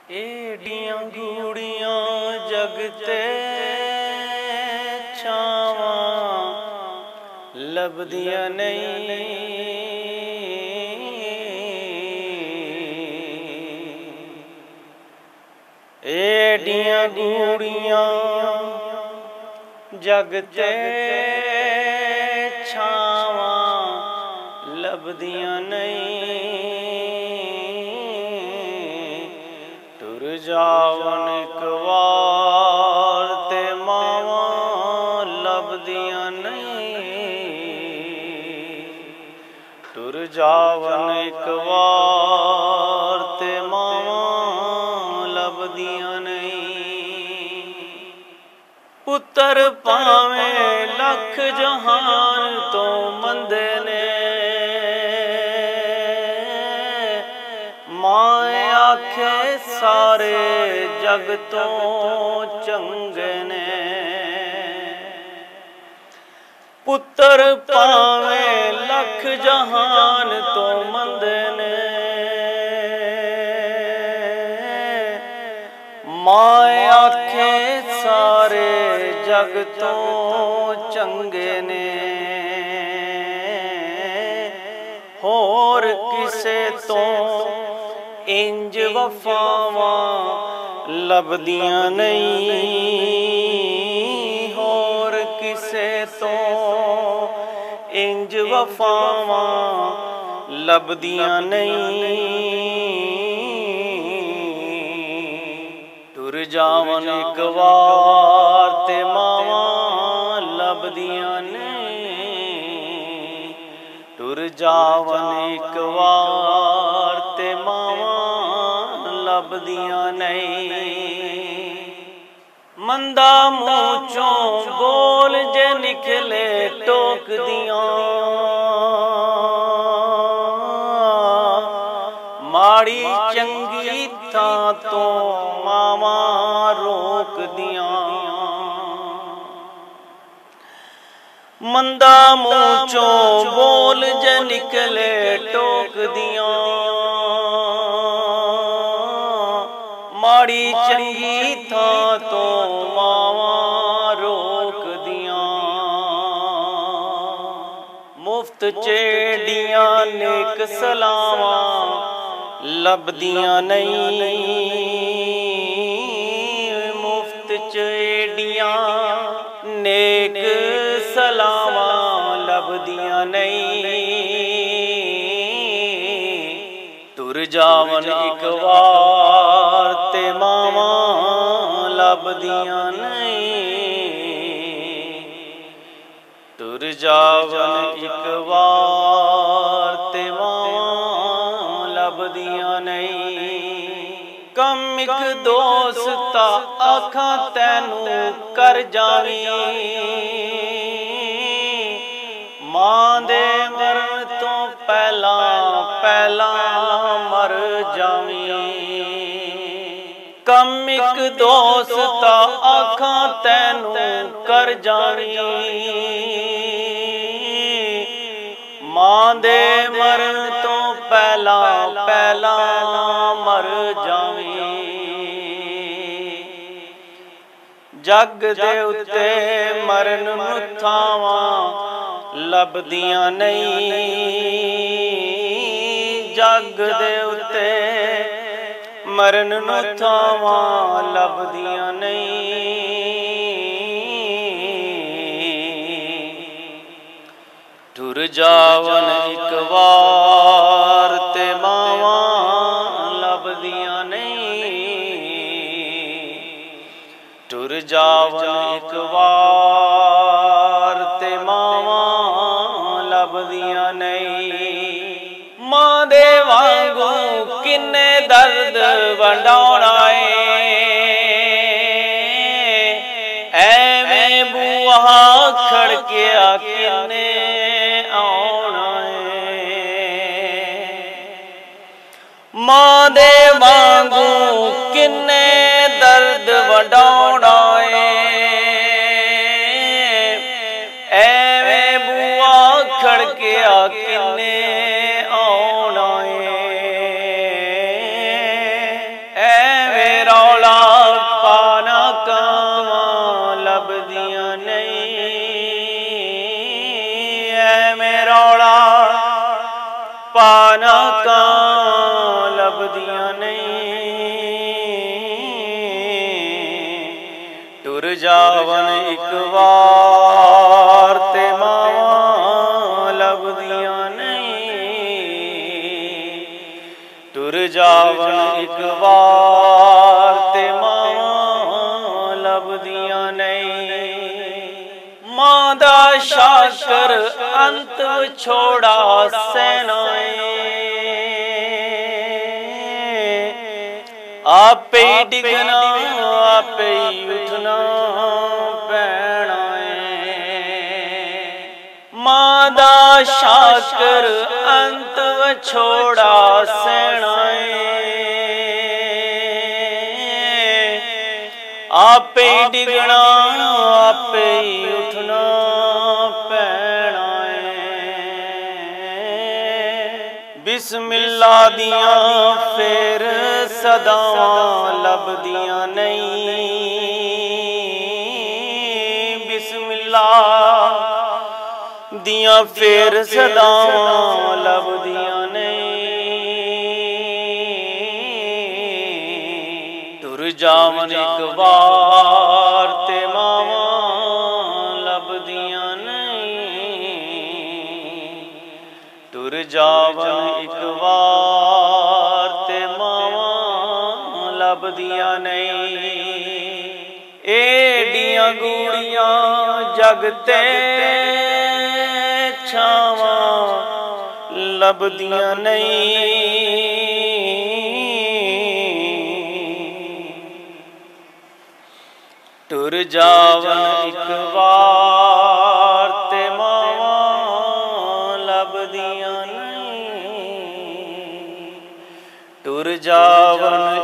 एडियां गूड़ियां जगते छावां लभदियां नहीं। एडियां गूड़ियां जगते छावां लभदियां नहीं। टुर जावन एक वार ते मावां लभदियां नहीं। टुर जावन एक वार ते मावां लभदियां नहीं। पुत्र भावें लख जहान तो मंदे ने, मां आखे सारे जग तो चंगे ने। पुत्र भावें लख जहान तो मंदे ने, मां आखे सारे जग तो चंगे ने। होर किसे तो इंज वफावां लभदियां नहीं। होर किसे तो इंज वफावां लभदियां नहीं। टुर जावन एक वार ते मावां लभदियां नहीं। टुर जावन एक वार ते मावां लभदियां नहीं। मंदा मुँह चों बोल जे निकले टोक दियां, माड़ी चंगी थां तो मावां रोक दियां। मंदा मुँह चों बोल जे निकले टोक दियां, माड़ी चंगी थां तो मावां रोक दियां। मुफ्त चेड़ियां नेक सलावां लभदियां नहीं। मुफ्त चेड़ियां नेक सलावां लभदियां नहीं। टुर जावन एक वार ते मावां लभदियां नहीं। टुर जावन एक वार ते मावां लभदियां नहीं। कम इक दोस्ता आखां तैनू कर जावी, मां दे मरण तो पहला पहला मर जावी। कम इक दोस्ता आखां तैनू कर जावी, मां दे मरण तो पहला पहला मर जावी। जग दे उत्ते मरण नूं थावां लभदियां नहीं। जग दे उत्ते मरण नूं थावां लभदियां नहीं। टुर जावन एक वार ते मावां लभदियां नहीं। टुर जावन एक वार ते मावां लभदियां नहीं। मां दे वांगू किन्ने दर्द वंडाउणा ऐ, ऐवें बूहा खड़किया किन्ने आउणा ऐ। मां दे वांगू किन्ने दर्द वंडाउणा ऐ, ऐवें बूहा खड़किया किन्ने आउणा ऐ। ऐवें ਨਾਕਾਂ ਲੱਭਦੀਆਂ ਨਹੀਂ। ਟੁਰ ਜਾਵਨ ਇੱਕ ਵਾਰ ਤੇ ਮਾਵਾਂ ਲੱਭਦੀਆਂ ਨਹੀਂ। ਟੁਰ ਜਾਵਨ ਇੱਕ ਵਾਰ ਤੇ ਮਾਵਾਂ ਲੱਭਦੀਆਂ ਨਹੀਂ। ਮਾਂ ਦਾ ਸ਼ਾਕਰ ਅੰਤ ਵਿਛੋੜਾ ਸਹਿਣਾ ਆਪੇ ਡਿਗਣਾ ਆਪੇ ਉਠਣਾ ਪੈਣਾ ਮਾਂ ਦਾ ਸ਼ਾਕਰ ਅੰਤ ਵਿਛੋੜਾ ਸਹਿਣਾ ਆਪੇ ਡਿਗਣਾ ਆਪੇ ਉਠਣਾ ਪੈਣਾ ਬਿਸਮਿल्ला ਦੀਆਂ ਫੇਰ ਸਦਾਵਾਂ ਲੱਭਦੀਆਂ ਨਹੀਂ। ਬਿਸਮਿल्ला ਦੀਆਂ ਫੇਰ ਸਦਾਵਾਂ ਲੱਭਦੀਆਂ ਨਹੀਂ। ਟੁਰ ਜਾਵਨ ਇੱਕ ਵਾਰ ਤੇ ਮਾਵਾਂ ਲੱਭਦੀਆਂ ਨਹੀਂ। ਟੁਰ ਜਾਵਨ ਇੱਕ ਵਾਰ ਤੇ ਮਾਵਾਂ ਲੱਭਦੀਆਂ ਨਹੀਂ। ਏਡੀਆਂ ਗੂੜੀਆਂ ਜਗ ਤੇ ਛਾਵਾਂ ਲੱਭਦੀਆਂ ਨਹੀਂ। ਟੁਰ ਜਾਵਨ ਇੱਕ ਵਾਰ ਤੇ ਮਾਵਾਂ ਲੱਭਦੀਆਂ ਨਹੀਂ। ਟੁਰ ਜਾਵਨ